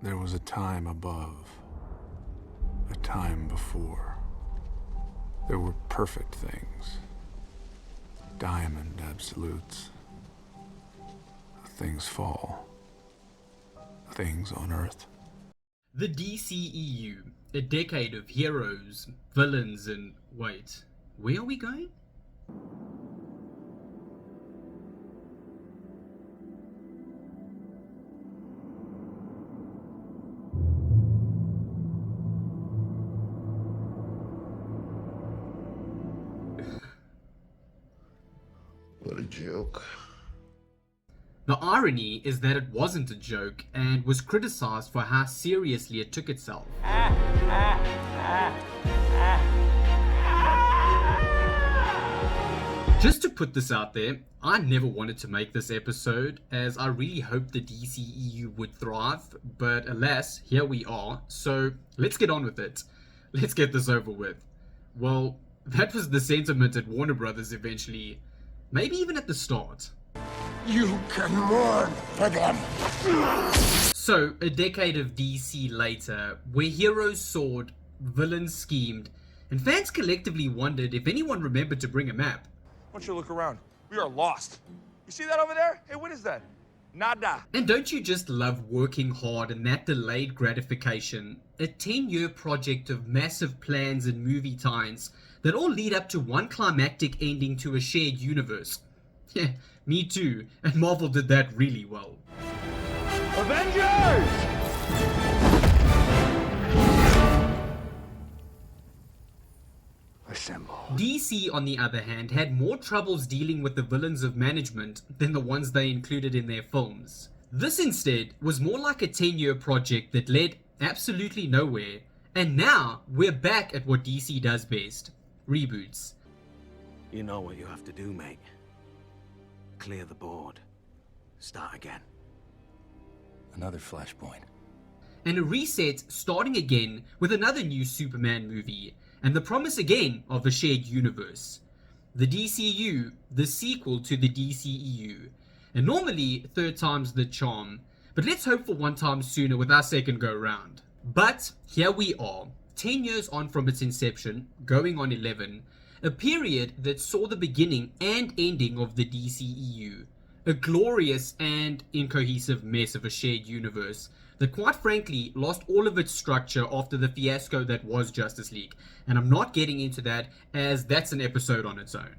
There was a time above, a time before. There were perfect things, diamond absolutes. Things fall, things on Earth. The DCEU, a decade of heroes, villains, and wait, where are we going? What a joke. The irony is that it wasn't a joke and was criticized for how seriously it took itself. Just to put this out there, I never wanted to make this episode as I really hoped the DCEU would thrive, but alas, here we are, so let's get on with it. Let's get this over with. Well, that was the sentiment at Warner Brothers eventually, maybe even at the start. You can mourn for them. So, a decade of DC later, where heroes soared, villains schemed, and fans collectively wondered if anyone remembered to bring a map. Why don't you look around? We are lost. You see that over there? Hey, what is that? Nada. And don't you just love working hard and that delayed gratification? A 10-year project of massive plans and movie tie-ins that all lead up to one climactic ending to a shared universe. Yeah, me too, and Marvel did that really well. Avengers! Assemble. DC, on the other hand, had more troubles dealing with the villains of management than the ones they included in their films. This instead was more like a 10-year project that led absolutely nowhere, and now we're back at what DC does best, reboots. You know what you have to do, mate. Clear the board. Start again. Another flashpoint. And a reset starting again with another new Superman movie, and the promise again of a shared universe. The DCU, the sequel to the DCEU. And normally, third time's the charm, but let's hope for one time sooner with our second go round. But here we are, 10 years on from its inception, going on 11, a period that saw the beginning and ending of the DCEU, a glorious and incohesive mess of a shared universe that quite frankly lost all of its structure after the fiasco that was Justice League, and I'm not getting into that as that's an episode on its own.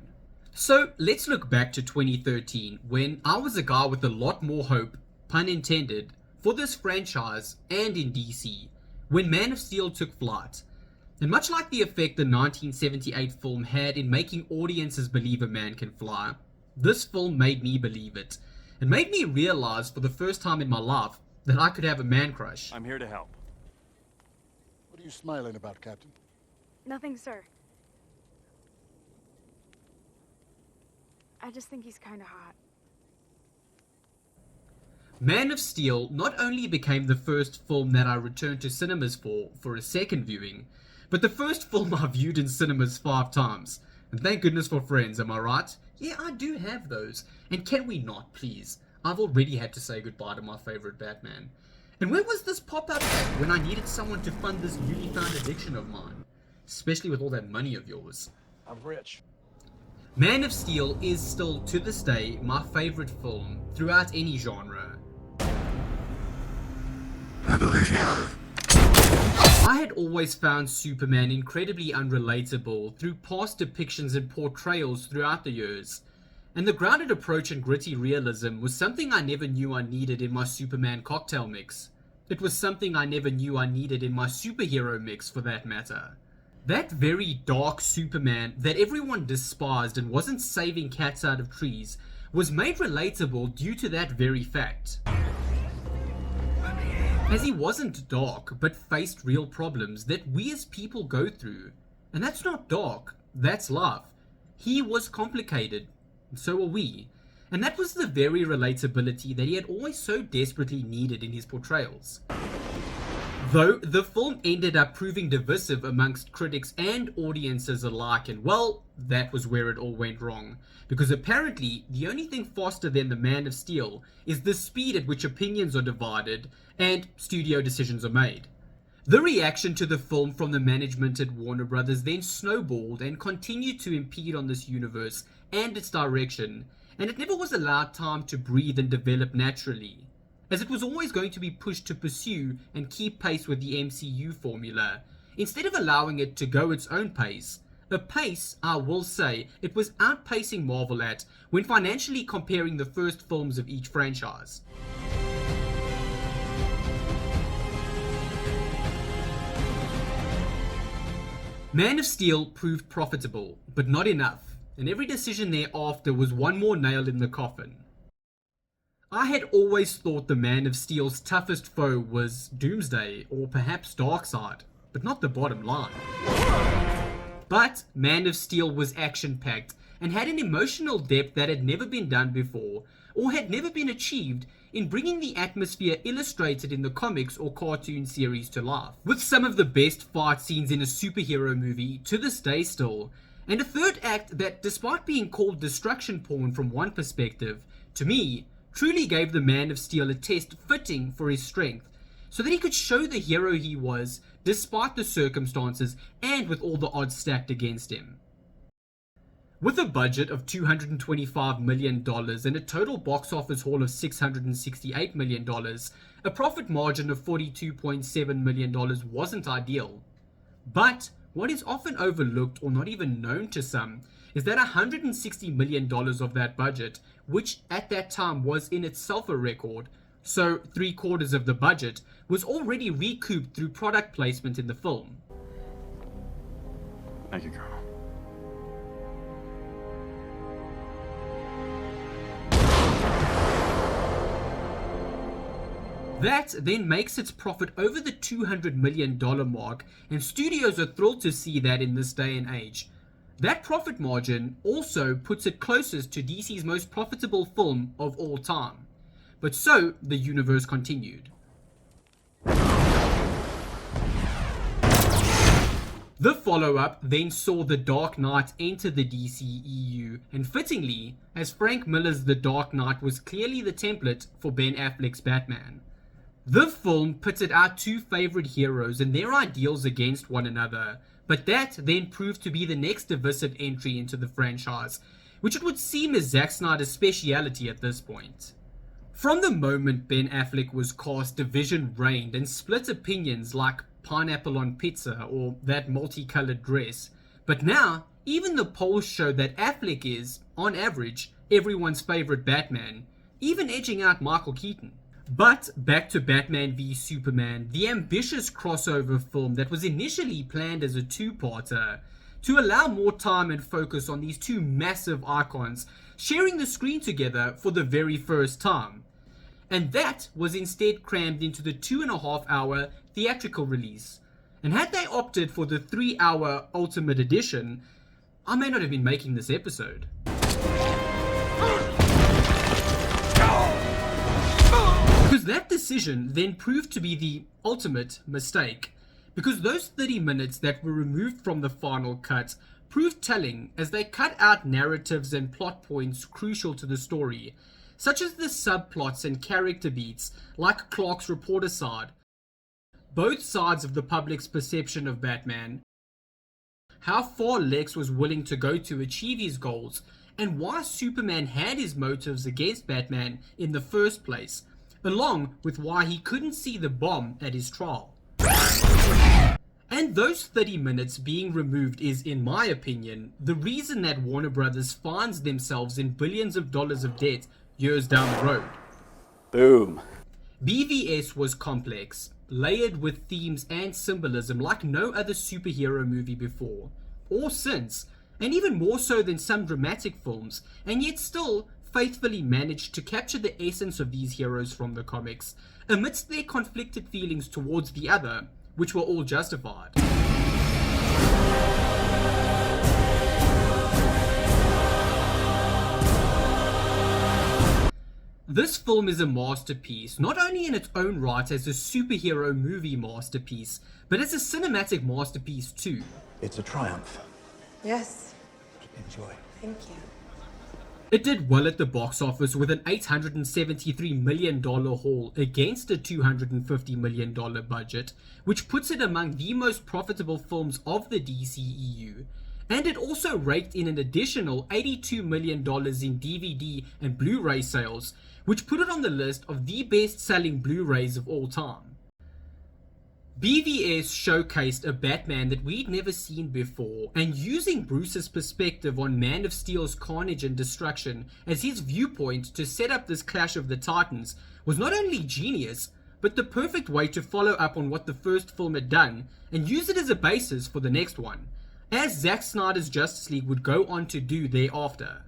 So let's look back to 2013 when I was a guy with a lot more hope, pun intended, for this franchise and in DC, when Man of Steel took flight. And much like the effect the 1978 film had in making audiences believe a man can fly, this film made me believe it, and made me realize for the first time in my life that I could have a man crush. I'm here to help. What are you smiling about, Captain? Nothing, sir. I just think he's kind of hot. Man of Steel not only became the first film that I returned to cinemas for a second viewing, but the first film I viewed in cinemas 5 times. And thank goodness for friends, am I right? Yeah, I do have those. And can we not, please? I've already had to say goodbye to my favorite Batman. And where was this pop-up at when I needed someone to fund this newly found addiction of mine? Especially with all that money of yours. I'm rich. Man of Steel is still, to this day, my favorite film throughout any genre. I believe you. I had always found Superman incredibly unrelatable through past depictions and portrayals throughout the years. And the grounded approach and gritty realism was something I never knew I needed in my Superman cocktail mix. It was something I never knew I needed in my superhero mix, for that matter. That very dark Superman that everyone despised and wasn't saving cats out of trees was made relatable due to that very fact. As he wasn't dark, but faced real problems that we as people go through. And that's not dark, that's life. He was complicated, and so are we. And that was the very relatability that he had always so desperately needed in his portrayals. Though the film ended up proving divisive amongst critics and audiences alike, and well, that was where it all went wrong. Because apparently, the only thing faster than the Man of Steel is the speed at which opinions are divided and studio decisions are made. The reaction to the film from the management at Warner Brothers then snowballed and continued to impede on this universe and its direction, and it never was allowed time to breathe and develop naturally, as it was always going to be pushed to pursue and keep pace with the MCU formula, instead of allowing it to go its own pace. A pace, I will say, it was outpacing Marvel at when financially comparing the first films of each franchise. Man of Steel proved profitable, but not enough, and every decision thereafter was one more nail in the coffin. I had always thought the Man of Steel's toughest foe was Doomsday, or perhaps Darkseid, but not the bottom line. But Man of Steel was action-packed, and had an emotional depth that had never been done before, or had never been achieved in bringing the atmosphere illustrated in the comics or cartoon series to life, with some of the best fight scenes in a superhero movie to this day still, and a third act that, despite being called destruction porn from one perspective, to me, truly gave the Man of Steel a test fitting for his strength, so that he could show the hero he was, despite the circumstances and with all the odds stacked against him. With a budget of $225 million and a total box office haul of $668 million, a profit margin of $42.7 million wasn't ideal. But what is often overlooked or not even known to some is that $160 million of that budget, which at that time was in itself a record, so 3/4 of the budget, was already recouped through product placement in the film. Thank you, Colonel. That then makes its profit over the $200 million mark, and studios are thrilled to see that in this day and age. That profit margin also puts it closest to DC's most profitable film of all time. But so, the universe continued. The follow-up then saw The Dark Knight enter the DCEU, and fittingly, as Frank Miller's The Dark Knight was clearly the template for Ben Affleck's Batman. The film pitted our two favorite heroes and their ideals against one another, but that then proved to be the next divisive entry into the franchise, which it would seem is Zack Snyder's speciality at this point. From the moment Ben Affleck was cast, division reigned and split opinions like pineapple on pizza or that multicolored dress, but now even the polls show that Affleck is, on average, everyone's favorite Batman, even edging out Michael Keaton. But back to Batman v Superman, the ambitious crossover film that was initially planned as a two-parter, to allow more time and focus on these two massive icons sharing the screen together for the very first time. And that was instead crammed into the 2.5-hour theatrical release. And had they opted for the 3-hour Ultimate Edition, I may not have been making this episode. Because that decision then proved to be the ultimate mistake, because those 30 minutes that were removed from the final cut proved telling as they cut out narratives and plot points crucial to the story, such as the subplots and character beats like Clark's reporter side, both sides of the public's perception of Batman, how far Lex was willing to go to achieve his goals, and why Superman had his motives against Batman in the first place, along with why he couldn't see the bomb at his trial. And those 30 minutes being removed is, in my opinion, the reason that Warner Brothers finds themselves in billions of dollars of debt years down the road. Boom. BVS was complex, layered with themes and symbolism like no other superhero movie before, or since, and even more so than some dramatic films, and yet still faithfully managed to capture the essence of these heroes from the comics, amidst their conflicted feelings towards the other, which were all justified. This film is a masterpiece, not only in its own right as a superhero movie masterpiece, but as a cinematic masterpiece too. It's a triumph. Yes, Enjoy. thank you. It did well at the box office with an $873 million haul against a $250 million budget, which puts it among the most profitable films of the DCEU. And it also raked in an additional $82 million in DVD and Blu-ray sales, which put it on the list of the best-selling Blu-rays of all time. BVS showcased a Batman that we'd never seen before, and using Bruce's perspective on Man of Steel's carnage and destruction as his viewpoint to set up this clash of the Titans was not only genius, but the perfect way to follow up on what the first film had done and use it as a basis for the next one, as Zack Snyder's Justice League would go on to do thereafter.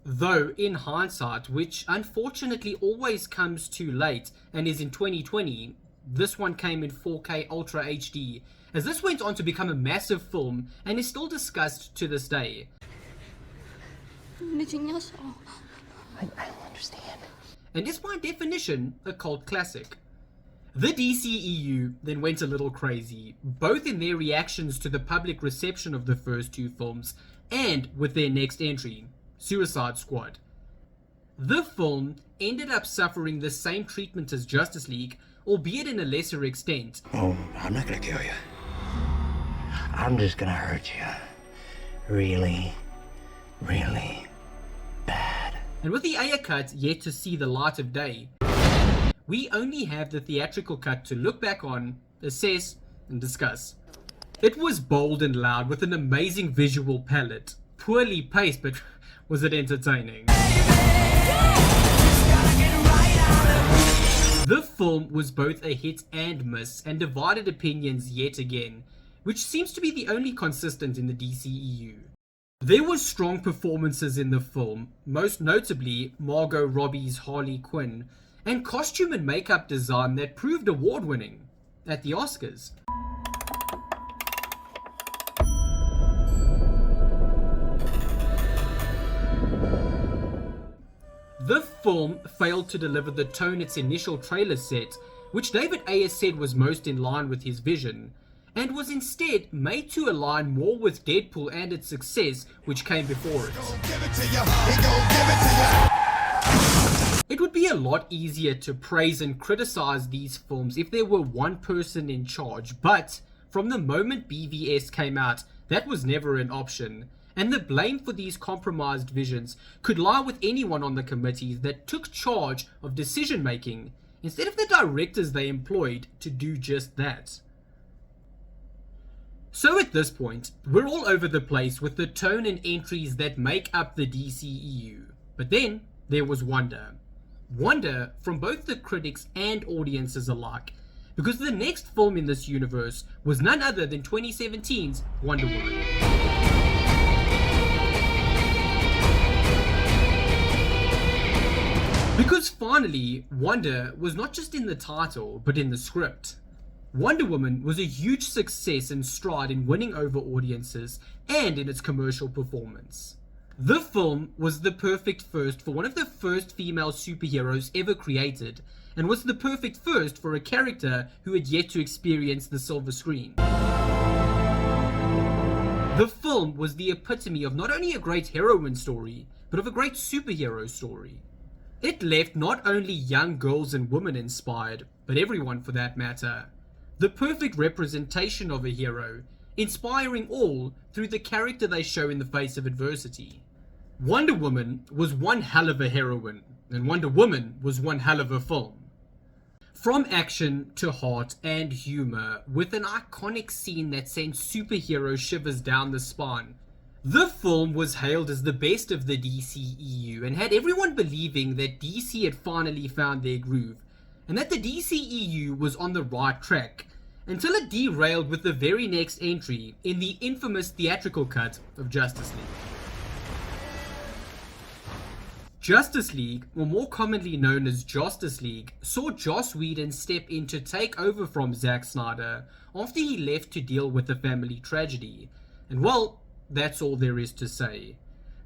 Though, in hindsight, which unfortunately always comes too late and is in 2020, this one came in 4K Ultra HD, as this went on to become a massive film and is still discussed to this day. I don't understand. And is by definition a cult classic. The DCEU then went a little crazy, both in their reactions to the public reception of the first two films and with their next entry, Suicide Squad. The film ended up suffering the same treatment as Justice League, albeit in a lesser extent. Oh, I'm not gonna kill you. I'm just gonna hurt you. Really, really bad. And with the Ayer cut yet to see the light of day, we only have the theatrical cut to look back on, assess, and discuss. It was bold and loud with an amazing visual palette, poorly paced, but was it entertaining? The film was both a hit and miss, and divided opinions yet again, which seems to be the only consistent in the DCEU. There were strong performances in the film, most notably Margot Robbie's Harley Quinn, and costume and makeup design that proved award-winning at the Oscars. The film failed to deliver the tone its initial trailer set, which David Ayer said was most in line with his vision, and was instead made to align more with Deadpool and its success, which came before it. It would be a lot easier to praise and criticize these films if there were one person in charge, but from the moment BVS came out, that was never an option. And the blame for these compromised visions could lie with anyone on the committees that took charge of decision making instead of the directors they employed to do just that. So at this point, we're all over the place with the tone and entries that make up the DCEU. But then there was wonder. Wonder from both the critics and audiences alike, because the next film in this universe was none other than 2017's Wonder Woman. Because finally, Wonder was not just in the title, but in the script. Wonder Woman was a huge success and stride in winning over audiences and in its commercial performance. The film was the perfect first for one of the first female superheroes ever created, and was the perfect first for a character who had yet to experience the silver screen. The film was the epitome of not only a great heroine story, but of a great superhero story. It left not only young girls and women inspired, but everyone for that matter. The perfect representation of a hero, inspiring all through the character they show in the face of adversity. Wonder Woman was one hell of a heroine, and Wonder Woman was one hell of a film. From action to heart and humor, with an iconic scene that sent superhero shivers down the spine, the film was hailed as the best of the DCEU and had everyone believing that DC had finally found their groove, and that the DCEU was on the right track, until it derailed with the very next entry in the infamous theatrical cut of Justice League. Justice League, or more commonly known as Justice League, saw Joss Whedon step in to take over from Zack Snyder after he left to deal with a family tragedy, and well, that's all there is to say.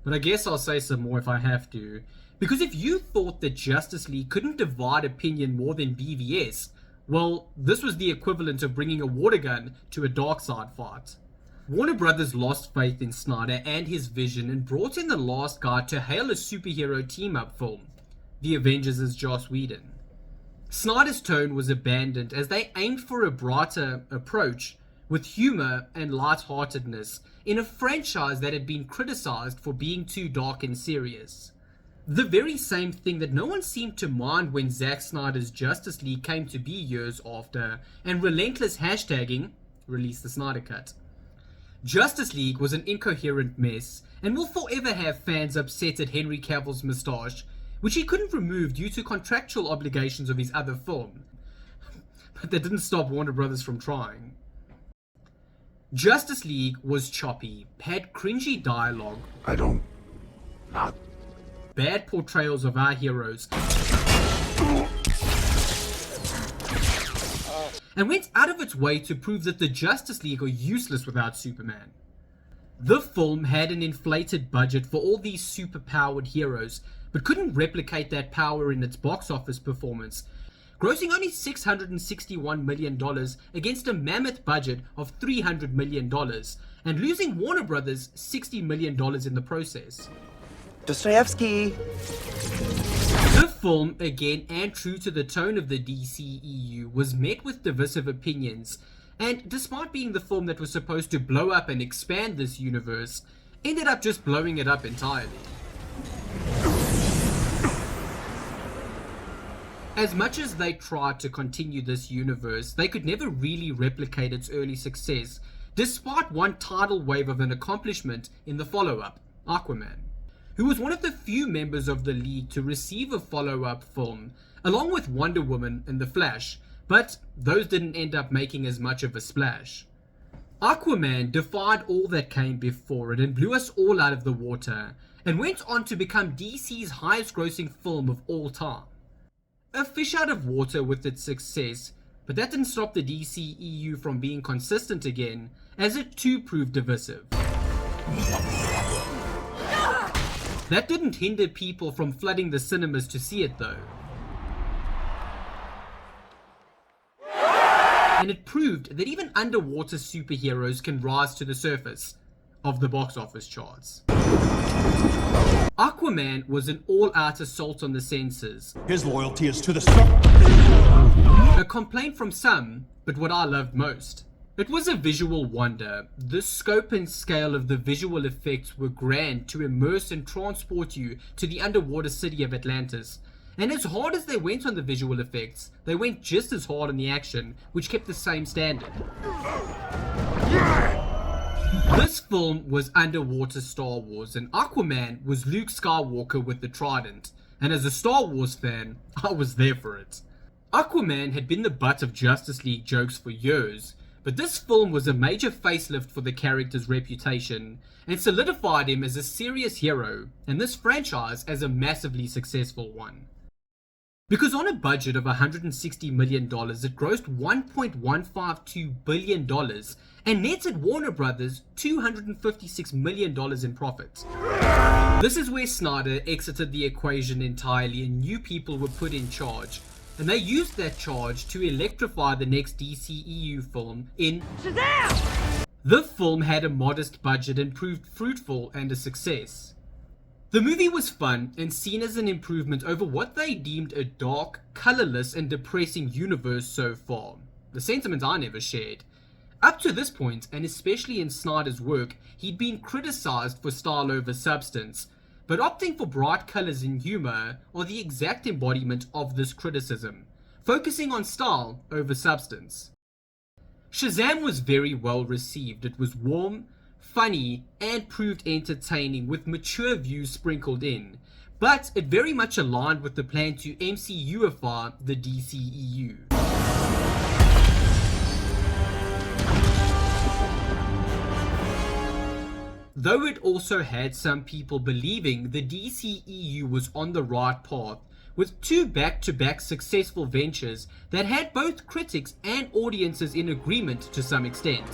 But I guess I'll say some more if I have to, Because if you thought that Justice League couldn't divide opinion more than BVS, well, this was the equivalent of bringing a water gun to a Darkseid fight. Warner Brothers lost faith in Snyder and his vision and brought in the last guy to hail a superhero team-up film, The Avengers as Joss Whedon. Snyder's tone was abandoned as they aimed for a brighter approach with humor and lightheartedness in a franchise that had been criticized for being too dark and serious. The very same thing that no one seemed to mind when Zack Snyder's Justice League came to be years after, and relentless hashtagging, release the Snyder Cut. Justice League was an incoherent mess, and will forever have fans upset at Henry Cavill's moustache, which he couldn't remove due to contractual obligations of his other film. But that didn't stop Warner Brothers from trying. Justice League was choppy, had cringy dialogue, bad portrayals of our heroes, and went out of its way to prove that the Justice League are useless without Superman. The film had an inflated budget for all these super-powered heroes, but couldn't replicate that power in its box office performance, grossing only $661 million against a mammoth budget of $300 million, and losing Warner Brothers $60 million in the process. Dostoevsky! The film, again and true to the tone of the DCEU, was met with divisive opinions, and despite being the film that was supposed to blow up and expand this universe, ended up just blowing it up entirely. As much as they tried to continue this universe, they could never really replicate its early success, despite one tidal wave of an accomplishment in the follow-up, Aquaman, who was one of the few members of the League to receive a follow-up film, along with Wonder Woman and The Flash, but those didn't end up making as much of a splash. Aquaman defied all that came before it and blew us all out of the water, and went on to become DC's highest-grossing film of all time. A fish out of water with its success, but that didn't stop the DCEU from being consistent again, as it too proved divisive. That didn't hinder people from flooding the cinemas to see it though. And it proved that even underwater superheroes can rise to the surface of the box office charts. Aquaman was an all-out assault on the senses. His loyalty is to the sun. A complaint from some, but what I loved most. It was a visual wonder. The scope and scale of the visual effects were grand to immerse and transport you to the underwater city of Atlantis. And as hard as they went on the visual effects, they went just as hard on the action, which kept the same standard. This film was underwater Star Wars, and Aquaman was Luke Skywalker with the trident, and as a Star Wars fan, I was there for it. Aquaman had been the butt of Justice League jokes for years, but this film was a major facelift for the character's reputation, and solidified him as a serious hero, and this franchise as a massively successful one. Because on a budget of $160 million, it grossed $1.152 billion and netted Warner Brothers $256 million in profit. This is where Snyder exited the equation entirely and new people were put in charge, and they used that charge to electrify the next DCEU film in Shazam! The film had a modest budget and proved fruitful and a success. The movie was fun and seen as an improvement over what they deemed a dark, colorless and depressing universe so far. The sentiment I never shared. Up to this point, and especially in Snyder's work, he'd been criticized for style over substance, but opting for bright colors and humor are the exact embodiment of this criticism, focusing on style over substance. Shazam was very well received. It was warm, funny, and proved entertaining with mature views sprinkled in, but it very much aligned with the plan to MCUify the DCEU. Though it also had some people believing the DCEU was on the right path, with two back-to-back successful ventures that had both critics and audiences in agreement to some extent.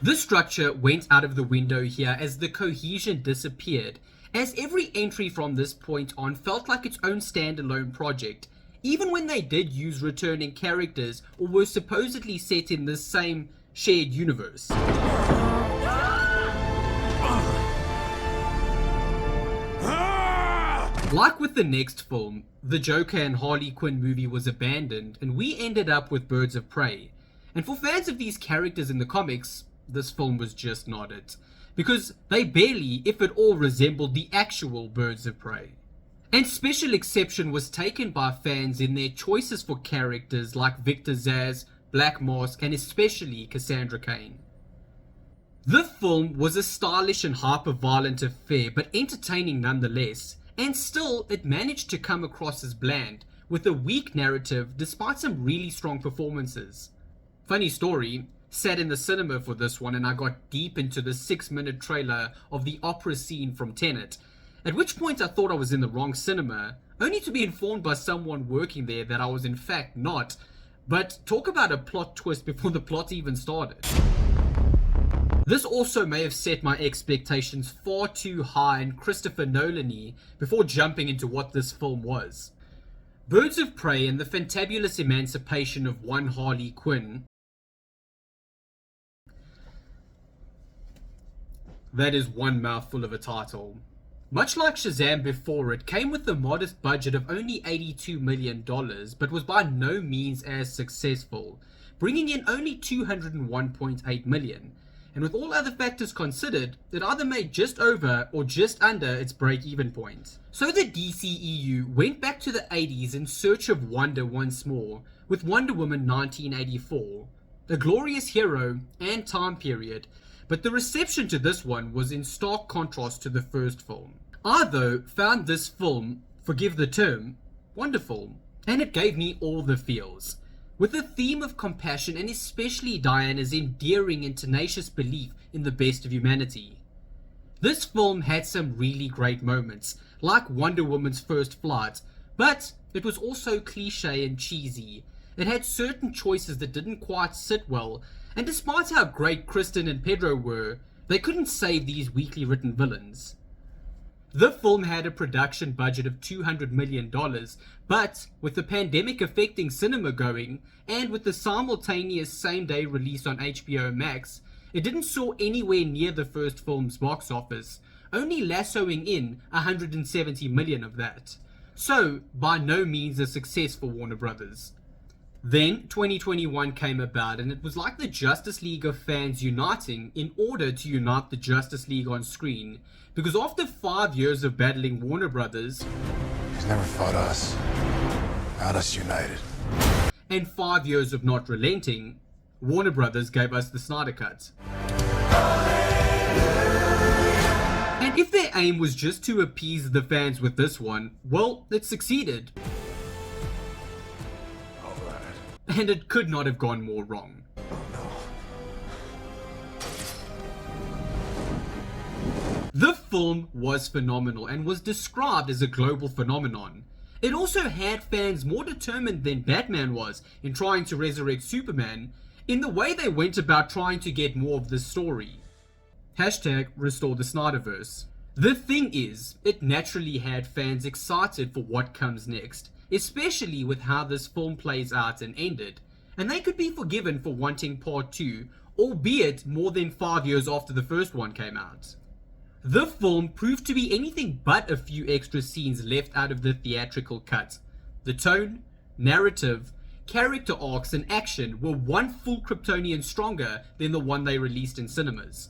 This structure went out of the window here as the cohesion disappeared, as every entry from this point on felt like its own standalone project, even when they did use returning characters or were supposedly set in the same shared universe. Like with the next film, the Joker and Harley Quinn movie was abandoned and we ended up with Birds of Prey. And for fans of these characters in the comics, this film was just not it, because they barely, if at all, resembled the actual Birds of Prey. And special exception was taken by fans in their choices for characters like Victor Zsasz, Black Mask, and especially Cassandra Cain. The film was a stylish and hyper-violent affair, but entertaining nonetheless, and still it managed to come across as bland, with a weak narrative despite some really strong performances. Funny story, sat in the cinema for this one and I got deep into the 6-minute trailer of the opera scene from Tenet, at which point I thought I was in the wrong cinema, only to be informed by someone working there that I was in fact not. But talk about a plot twist before the plot even started. This also may have set my expectations far too high and Christopher Nolan-y before jumping into what this film was. Birds of Prey and the fantabulous emancipation of one Harley Quinn. That is one mouthful of a title. Much like Shazam before it, came with a modest budget of only $82 million, but was by no means as successful, bringing in only $201.8 million. And with all other factors considered, it either made just over or just under its break-even point. So the DCEU went back to the 80s in search of wonder once more, with Wonder Woman 1984, a glorious hero and time period, but the reception to this one was in stark contrast to the first film. I, though, found this film, forgive the term, wonderful, and it gave me all the feels. With a theme of compassion and especially Diana's endearing and tenacious belief in the best of humanity. This film had some really great moments, like Wonder Woman's first flight, but it was also cliche and cheesy. It had certain choices that didn't quite sit well, and despite how great Kristen and Pedro were, they couldn't save these weakly written villains. The film had a production budget of $200 million, but with the pandemic affecting cinema going, and with the simultaneous same-day release on HBO Max, it didn't soar anywhere near the first film's box office, only lassoing in $170 million of that. So, by no means a success for Warner Brothers. Then 2021 came about and it was like the Justice League of fans uniting in order to unite the Justice League on screen, because after 5 years of battling Warner Brothers, He's never fought us. Not us united. and 5 years of not relenting, Warner Brothers gave us the Snyder Cut. And if their aim was just to appease the fans with this one, well, it succeeded. And it could not have gone more wrong. The film was phenomenal and was described as a global phenomenon. It also had fans more determined than Batman was in trying to resurrect Superman in the way they went about trying to get more of the story. Hashtag restore the Snyderverse. The thing is, it naturally had fans excited for what comes next, especially with how this film plays out and ended, and they could be forgiven for wanting part 2, albeit more than 5 years after the first one came out. The film proved to be anything but a few extra scenes left out of the theatrical cut. The tone, narrative, character arcs and action were one full Kryptonian stronger than the one they released in cinemas.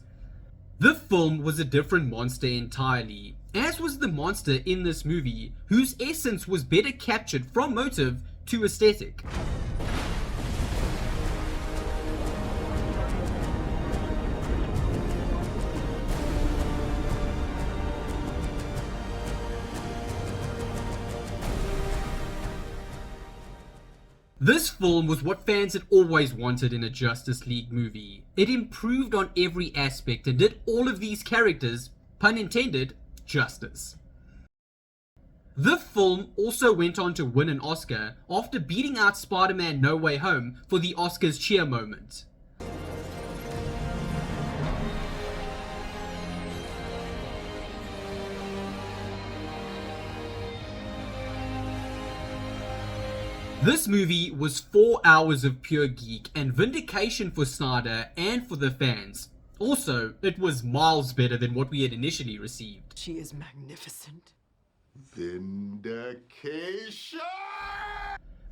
The film was a different monster entirely, as was the monster in this movie, whose essence was better captured from motive to aesthetic. This film was what fans had always wanted in a Justice League movie. It improved on every aspect and did all of these characters, pun intended, justice. The film also went on to win an Oscar after beating out Spider-Man No Way Home for the Oscars cheer moment. This movie was 4 hours of pure geek and vindication for Snyder and for the fans. Also, it was miles better than what we had initially received. She is magnificent. Vindication!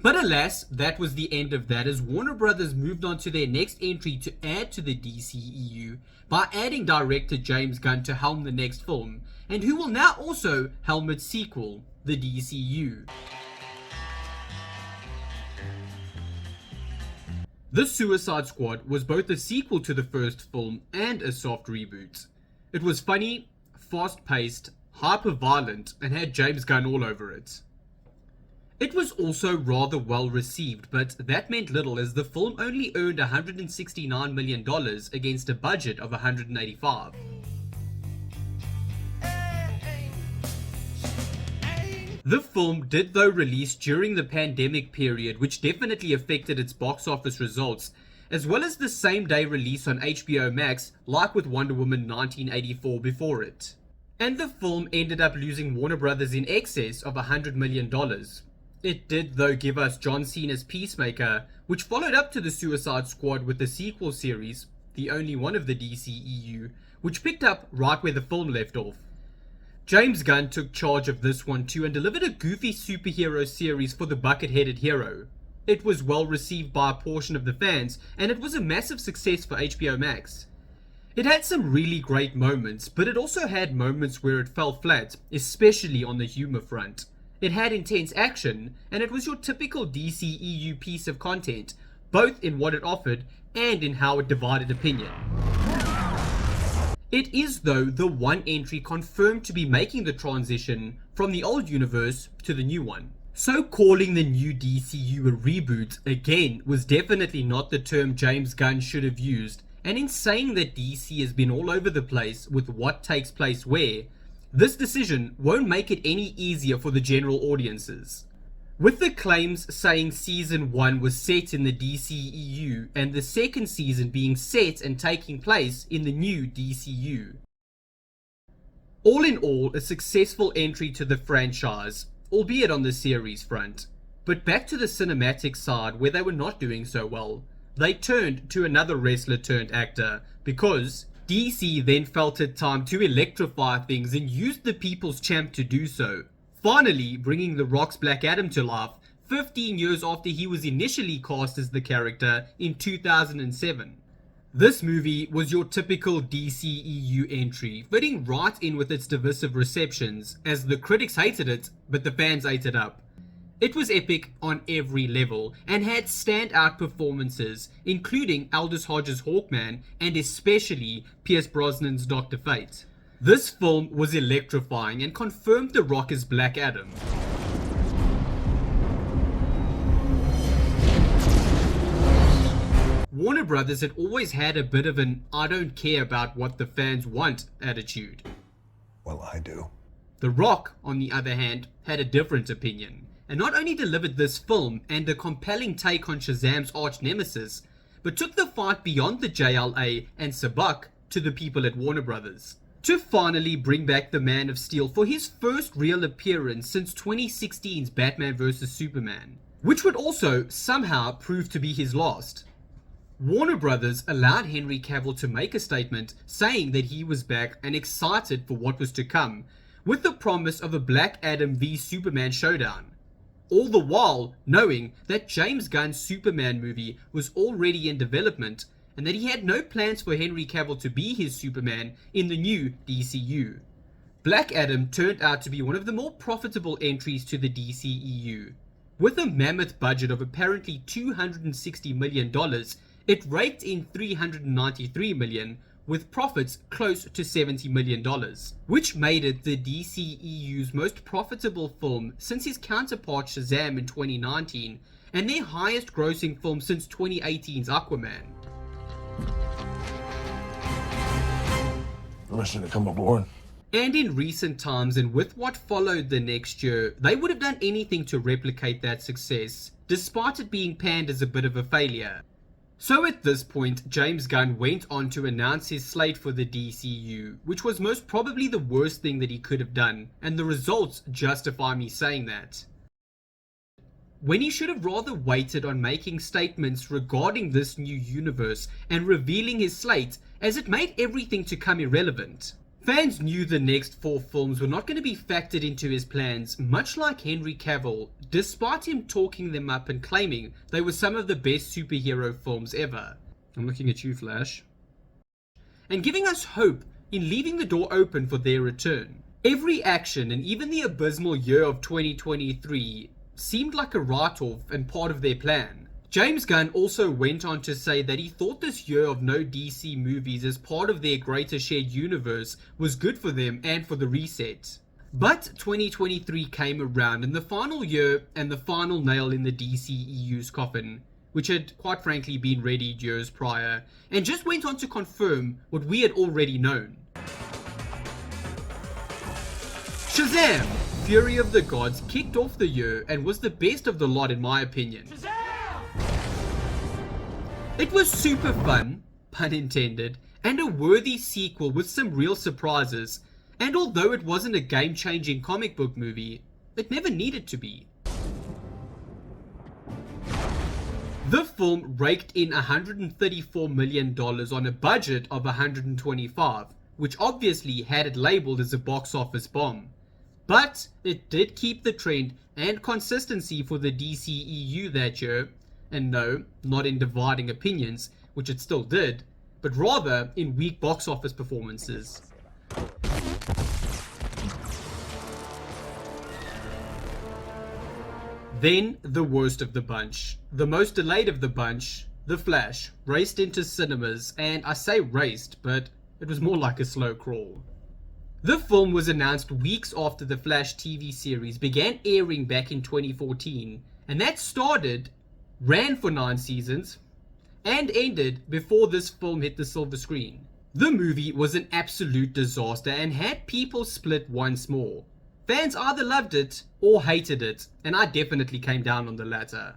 But alas, that was the end of that, as Warner Brothers moved on to their next entry to add to the DCEU by adding director James Gunn to helm the next film, and who will now also helm its sequel, the DCU. The Suicide Squad was both a sequel to the first film and a soft reboot. It was funny, fast-paced, hyper-violent, and had James Gunn all over it. It was also rather well received, but that meant little as the film only earned $169 million against a budget of $185. The film did though release during the pandemic period, which definitely affected its box office results, as well as the same day release on HBO Max, like with Wonder Woman 1984 before it. And the film ended up losing Warner Brothers in excess of $100 million. It did though give us John Cena's Peacemaker, which followed up to the Suicide Squad with the sequel series, the only one of the DCEU, which picked up right where the film left off. James Gunn took charge of this one too and delivered a goofy superhero series for the bucket-headed hero. It was well received by a portion of the fans, and it was a massive success for HBO Max. It had some really great moments, but it also had moments where it fell flat, especially on the humor front. It had intense action, and it was your typical DCEU piece of content, both in what it offered and in how it divided opinion. It is though the one entry confirmed to be making the transition from the old universe to the new one. So calling the new DCU a reboot again was definitely not the term James Gunn should have used, and in saying that DC has been all over the place with what takes place where, this decision won't make it any easier for the general audiences. With the claims saying season 1 was set in the DCEU and the second season being set and taking place in the new DCU. All in all, a successful entry to the franchise, albeit on the series front. But back to the cinematic side where they were not doing so well. They turned to another wrestler turned actor because DC then felt it time to electrify things and used the People's Champ to do so. Finally bringing The Rock's Black Adam to life 15 years after he was initially cast as the character in 2007. This movie was your typical DCEU entry, fitting right in with its divisive receptions, as the critics hated it, but the fans ate it up. It was epic on every level, and had standout performances, including Aldous Hodge's Hawkman, and especially Pierce Brosnan's Dr. Fate. This film was electrifying and confirmed The Rock as Black Adam. Warner Brothers had always had a bit of an I don't care about what the fans want attitude. Well, I do. The Rock, on the other hand, had a different opinion, and not only delivered this film and a compelling take on Shazam's arch nemesis, but took the fight beyond the JLA and Sabak to the people at Warner Brothers, to finally bring back the Man of Steel for his first real appearance since 2016's Batman vs Superman, which would also somehow prove to be his last. Warner Brothers allowed Henry Cavill to make a statement saying that he was back and excited for what was to come, with the promise of a Black Adam v Superman showdown. All the while knowing that James Gunn's Superman movie was already in development and that he had no plans for Henry Cavill to be his Superman in the new DCU. Black Adam turned out to be one of the more profitable entries to the DCEU. With a mammoth budget of apparently $260 million, it raked in $393 million, with profits close to $70 million, which made it the DCEU's most profitable film since his counterpart Shazam in 2019, and their highest grossing film since 2018's Aquaman. Permission to come aboard. And in recent times, and with what followed the next year, they would have done anything to replicate that success, despite it being panned as a bit of a failure. So at this point, James Gunn went on to announce his slate for the DCU, which was most probably the worst thing that he could have done, and the results justify me saying that. when he should have rather waited on making statements regarding this new universe and revealing his slate, as it made everything to come irrelevant. Fans knew the next 4 films were not going to be factored into his plans, much like Henry Cavill, despite him talking them up and claiming they were some of the best superhero films ever. I'm looking at you, Flash. And giving us hope in leaving the door open for their return. Every action and even the abysmal year of 2023 seemed like a write-off and part of their plan. James Gunn also went on to say that he thought this year of no DC movies as part of their greater shared universe was good for them and for the reset. But 2023 came around, and the final year and the final nail in the DCEU's coffin, which had quite frankly been ready years prior, and just went on to confirm what we had already known. Shazam! Fury of the Gods kicked off the year and was the best of the lot in my opinion. It was super fun, pun intended, and a worthy sequel with some real surprises, and although it wasn't a game-changing comic book movie, it never needed to be. The film raked in $134 million on a budget of $125, which obviously had it labelled as a box office bomb. But it did keep the trend and consistency for the DCEU that year, and no, not in dividing opinions, which it still did, but rather in weak box office performances. Then the worst of the bunch, the most delayed of the bunch, The Flash, raced into cinemas, and I say raced, but it was more like a slow crawl. The film was announced weeks after the Flash TV series began airing back in 2014, and that started, ran for 9 seasons, and ended before this film hit the silver screen. The movie was an absolute disaster and had people split once more. Fans either loved it or hated it, and I definitely came down on the latter.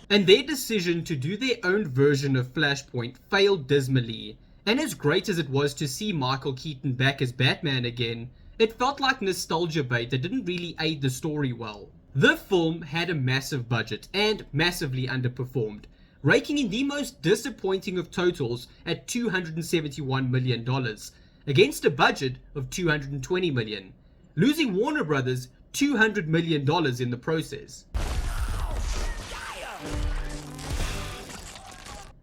And their decision to do their own version of Flashpoint failed dismally, and as great as it was to see Michael Keaton back as Batman again, it felt like nostalgia bait that didn't really aid the story well. The film had a massive budget and massively underperformed, raking in the most disappointing of totals at $271 million, against a budget of $220 million, losing Warner Brothers $200 million in the process.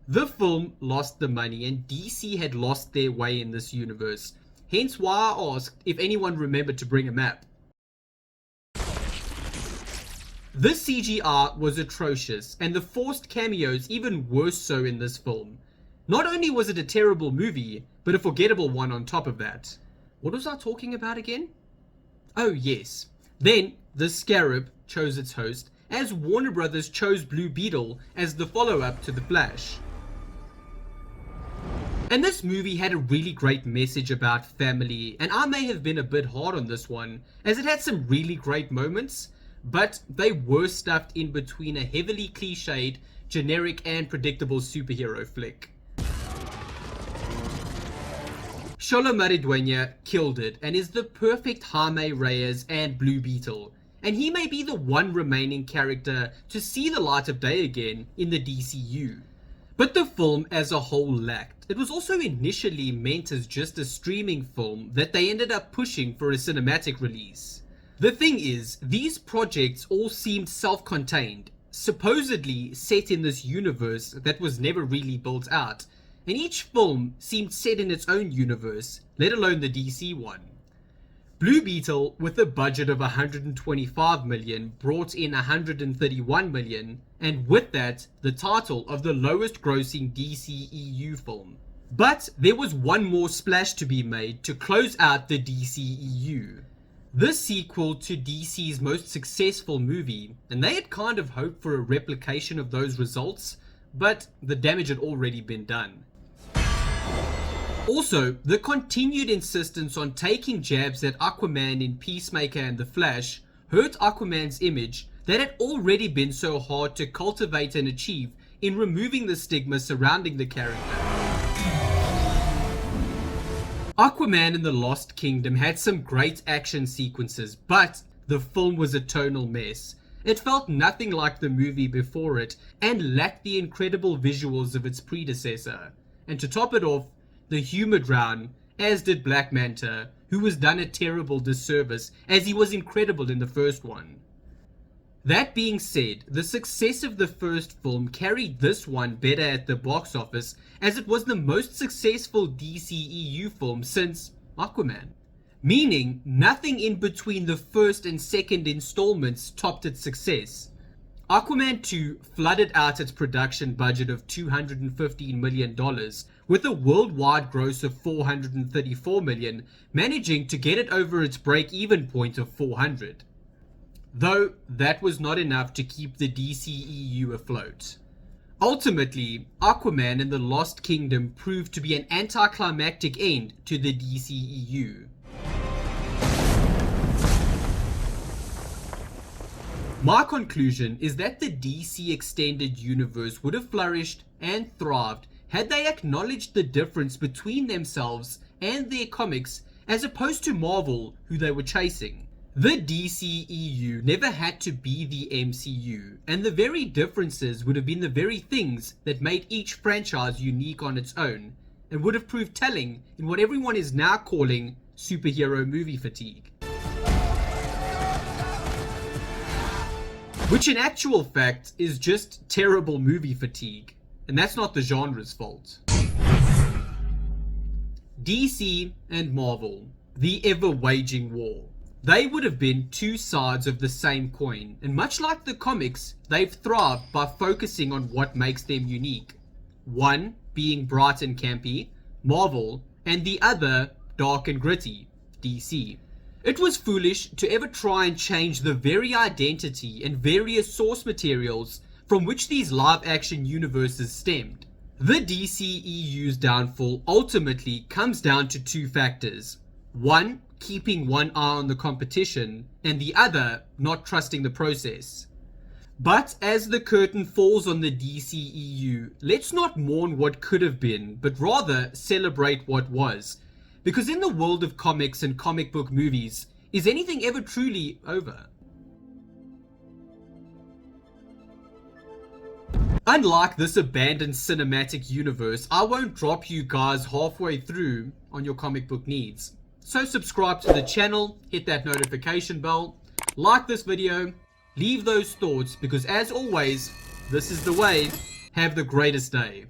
The film lost the money, and DC had lost their way in this universe, hence why I asked if anyone remembered to bring a map. The CGI was atrocious, and the forced cameos even worse so in this film. Not only was it a terrible movie, but a forgettable one on top of that. What was I talking about again? Oh yes. Then, the Scarab chose its host, as Warner Brothers chose Blue Beetle as the follow-up to The Flash. And this movie had a really great message about family, and I may have been a bit hard on this one, as it had some really great moments, but they were stuffed in between a heavily cliched, generic and predictable superhero flick. Xolo Maridueña killed it and is the perfect Jaime Reyes and Blue Beetle, and he may be the one remaining character to see the light of day again in the DCU. But the film as a whole lacked. It was also initially meant as just a streaming film that they ended up pushing for a cinematic release. The thing is, these projects all seemed self-contained, supposedly set in this universe that was never really built out, and each film seemed set in its own universe, let alone the DC one. Blue Beetle, with a budget of $125 million, brought in $131 million, and with that, the title of the lowest grossing DCEU film. But there was one more splash to be made to close out the DCEU. The sequel to DC's most successful movie, and they had kind of hoped for a replication of those results, but the damage had already been done. Also, the continued insistence on taking jabs at Aquaman in Peacemaker and The Flash hurt Aquaman's image that had already been so hard to cultivate and achieve in removing the stigma surrounding the character. Aquaman in the Lost Kingdom had some great action sequences, but the film was a tonal mess. It felt nothing like the movie before it and lacked the incredible visuals of its predecessor. And to top it off, the humor drowned, as did Black Manta, who was done a terrible disservice as he was incredible in the first one. That being said, the success of the first film carried this one better at the box office, as it was the most successful DCEU film since Aquaman. Meaning, nothing in between the first and second installments topped its success. Aquaman 2 flooded out its production budget of $215 million, with a worldwide gross of $434 million, managing to get it over its break-even point of $400. Though, that was not enough to keep the DCEU afloat. Ultimately, Aquaman and the Lost Kingdom proved to be an anticlimactic end to the DCEU. My conclusion is that the DC Extended Universe would have flourished and thrived had they acknowledged the difference between themselves and their comics as opposed to Marvel, who they were chasing. The DCEU never had to be the MCU, and the very differences would have been the very things that made each franchise unique on its own, and would have proved telling in what everyone is now calling superhero movie fatigue. Which in actual fact is just terrible movie fatigue, and that's not the genre's fault. DC and Marvel, the ever-waging war. They would have been two sides of the same coin, and much like the comics, they've thrived by focusing on what makes them unique. One being bright and campy, Marvel, and the other dark and gritty, DC. It was foolish to ever try and change the very identity and various source materials from which these live-action universes stemmed. The DCEU's downfall ultimately comes down to two factors. One, keeping one eye on the competition, and the other, not trusting the process. But as the curtain falls on the DCEU, let's not mourn what could have been, but rather celebrate what was. Because in the world of comics and comic book movies, is anything ever truly over? Unlike this abandoned cinematic universe, I won't drop you guys halfway through on your comic book needs. So subscribe to the channel, hit that notification bell, like this video, leave those thoughts, because as always, this is the way. Have the greatest day.